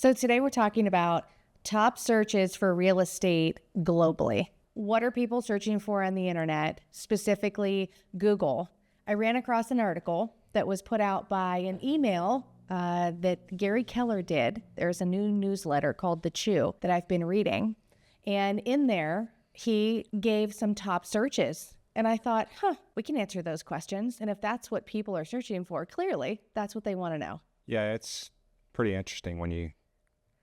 So today we're talking about top searches for real estate globally. What are people searching for on the internet, specifically Google? I ran across an article that was put out by an email that Gary Keller did. There's a new newsletter called The Chew that I've been reading. And in there, he gave some top searches. And I thought, we can answer those questions. And if that's what people are searching for, clearly that's what they want to know. Yeah, it's pretty interesting when you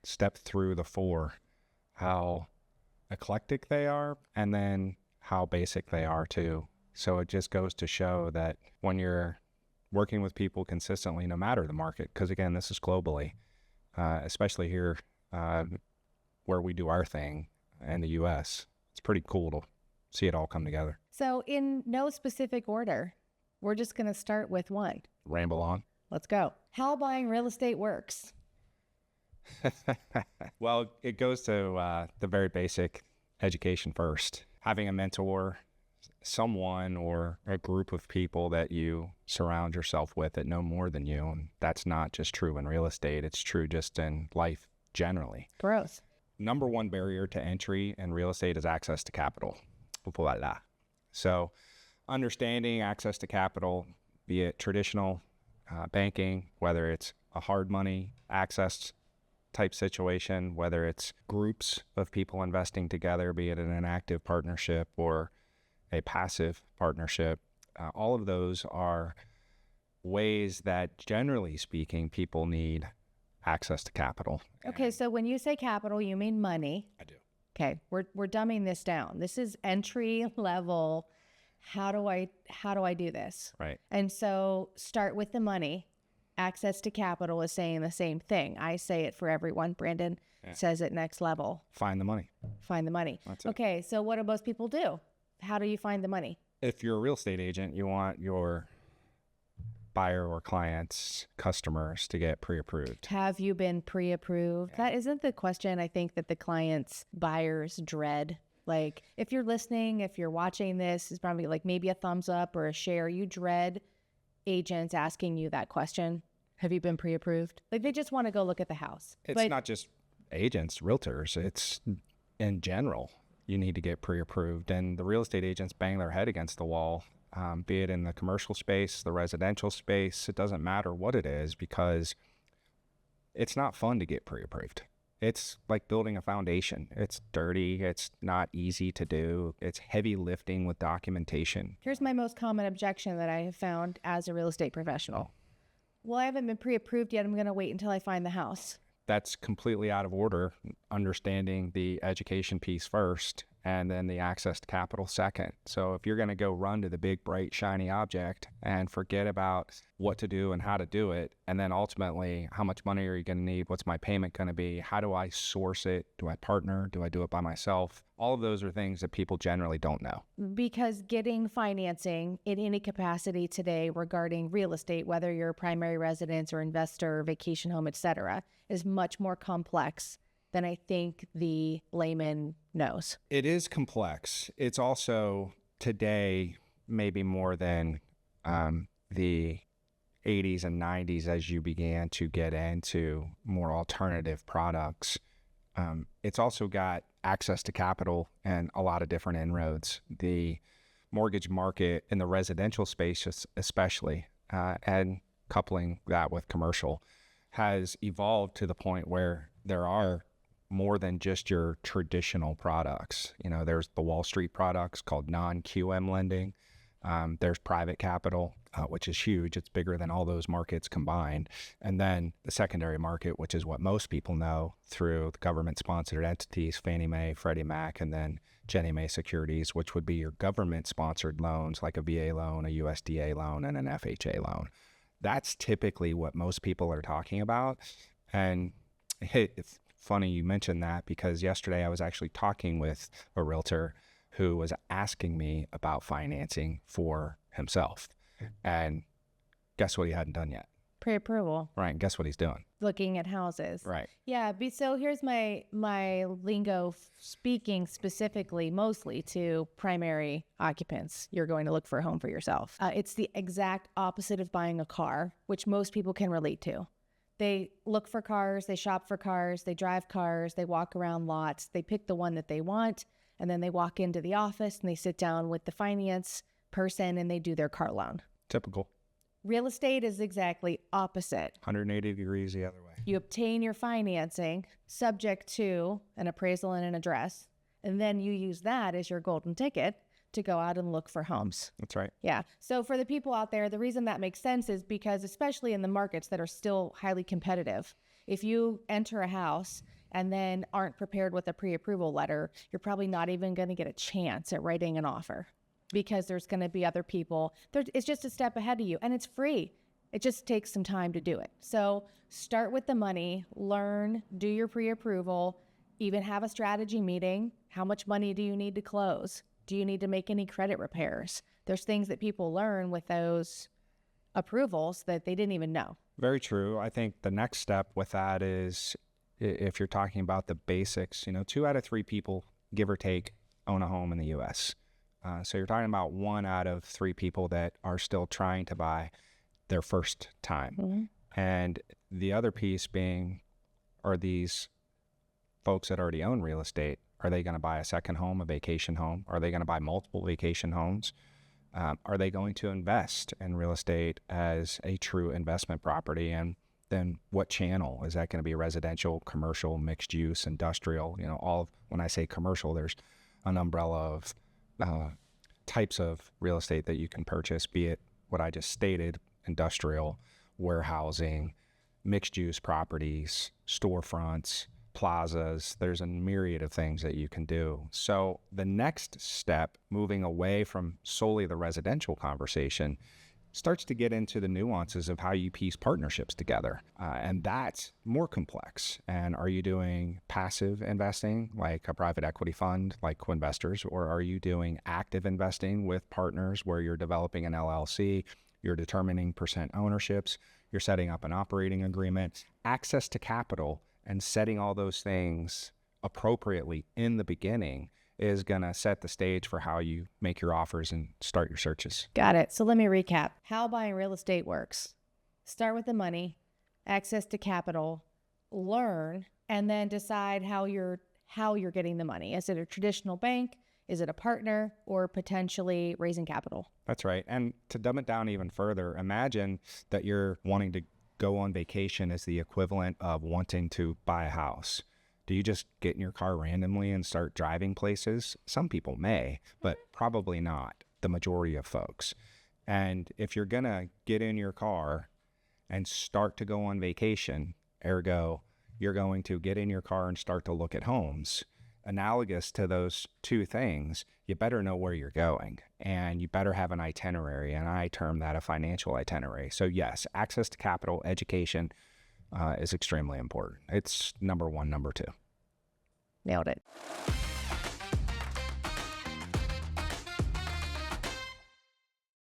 step through the four, how eclectic they are and then how basic they are too. So it just goes to show that when you're working with people consistently, no matter the market, because again, this is globally, especially here where we do our thing in the US, it's pretty cool to see it all come together. So in no specific order, we're just going to start with one. Ramble on. Let's go. How buying real estate works. Well, it goes to the very basic education first. Having a mentor, someone or a group of people that you surround yourself with that know more than you. And that's not just true in real estate. It's true just in life generally. Gross. Number one barrier to entry in real estate is access to capital. Voila. So understanding access to capital, be it traditional banking, whether it's a hard money access type situation, whether it's groups of people investing together, be it in an active partnership or a passive partnership, all of those are ways that, generally speaking, people need access to capital. Okay, so when you say capital, you mean money. I do. Okay, we're dumbing this down. This is entry level. How do I do this? Right. And so start with the money. Access to capital is saying the same thing. I say it for everyone. Brandon says it next level. Find the money. Find the money. That's it. Okay, so what do most people do? How do you find the money? If you're a real estate agent, you want your buyer or clients, customers to get pre-approved. Have you been pre-approved? That isn't the question I think that the clients, buyers dread. Like if you're listening, if you're watching this, it's probably like maybe a thumbs up or a share. You dread agents asking you that question. Have you been pre-approved? Like they just want to go look at the house. It's not just agents, realtors. It's in general. You need to get pre-approved, and the real estate agents bang their head against the wall, be it in the commercial space, the residential space. It doesn't matter what it is because it's not fun to get pre-approved. It's like building a foundation. It's dirty. It's not easy to do. It's heavy lifting with documentation. Here's my most common objection that I have found as a real estate professional. Well, I haven't been pre-approved yet. I'm going to wait until I find the house. That's completely out of order. Understanding the education piece first and then the access to capital second. So if you're going to go run to the big, bright, shiny object and forget about what to do and how to do it, and then ultimately, how much money are you going to need? What's my payment going to be? How do I source it? Do I partner? Do I do it by myself? All of those are things that people generally don't know. Because getting financing in any capacity today regarding real estate, whether you're a primary residence or investor, vacation home, etc., is much more complex than I think the layman knows. It is complex. It's also today maybe more than the 80s and 90s as you began to get into more alternative products. It's also got access to capital and a lot of different inroads. The mortgage market in the residential space especially, and coupling that with commercial, has evolved to the point where there are more than just your traditional products. You know, there's the Wall Street products called non-QM lending. There's private capital, which is huge. It's bigger than all those markets combined. And then the secondary market, which is what most people know through the government-sponsored entities, Fannie Mae, Freddie Mac, and then Ginnie Mae Securities, which would be your government-sponsored loans like a VA loan, a USDA loan, and an FHA loan. That's typically what most people are talking about. And it's funny you mentioned that because yesterday I was actually talking with a realtor who was asking me about financing for himself. And guess what he hadn't done yet? Pre-approval. Right. And guess what he's doing? Looking at houses. Right. Yeah. So here's my lingo speaking specifically, mostly to primary occupants. You're going to look for a home for yourself. It's the exact opposite of buying a car, which most people can relate to. They look for cars, they shop for cars, they drive cars, they walk around lots, they pick the one that they want, and then they walk into the office and they sit down with the finance person and they do their car loan. Typical. Real estate is exactly opposite. 180 degrees the other way. You obtain your financing subject to an appraisal and an address, and then you use that as your golden ticket to go out and look for homes. That's right. Yeah. So for the people out there, the reason that makes sense is because, especially in the markets that are still highly competitive, if you enter a house and then aren't prepared with a pre-approval letter, you're probably not even going to get a chance at writing an offer because there's going to be other people. It's just a step ahead of you, and it's free. It just takes some time to do it. So start with the money, learn, do your pre-approval, even have a strategy meeting. How much money do you need to close? Do you need to make any credit repairs? There's things that people learn with those approvals that they didn't even know. Very true. I think the next step with that is, if you're talking about the basics, 2 out of 3 people, give or take, own a home in the U.S. So you're talking about 1 out of 3 people that are still trying to buy their first time. Mm-hmm. And the other piece being, are these folks that already own real estate, are they going to buy a second home, a vacation home? Are they going to buy multiple vacation homes? Are they going to invest in real estate as a true investment property? And then what channel? Is that going to be residential, commercial, mixed use, industrial? When I say commercial, there's an umbrella of types of real estate that you can purchase, be it what I just stated, industrial, warehousing, mixed use properties, storefronts, plazas. There's a myriad of things that you can do. So the next step, moving away from solely the residential conversation, starts to get into the nuances of how you piece partnerships together. And that's more complex. And are you doing passive investing like a private equity fund like Quinvestors, or are you doing active investing with partners where you're developing an LLC, you're determining percent ownerships, you're setting up an operating agreement, access to capital, and setting all those things appropriately in the beginning is going to set the stage for how you make your offers and start your searches. Got it. So let me recap how buying real estate works. Start with the money, access to capital, learn, and then decide how you're getting the money. Is it a traditional bank? Is it a partner, or potentially raising capital? That's right. And to dumb it down even further, imagine that you're wanting to go on vacation as the equivalent of wanting to buy a house. Do you just get in your car randomly and start driving places? Some people may, but probably not the majority of folks. And if you're going to get in your car and start to go on vacation, ergo, you're going to get in your car and start to look at homes. Analogous to those two things, you better know where you're going, and you better have an itinerary, and I term that a financial itinerary. So yes, access to capital, education is extremely important. It's number 1, number 2. Nailed it.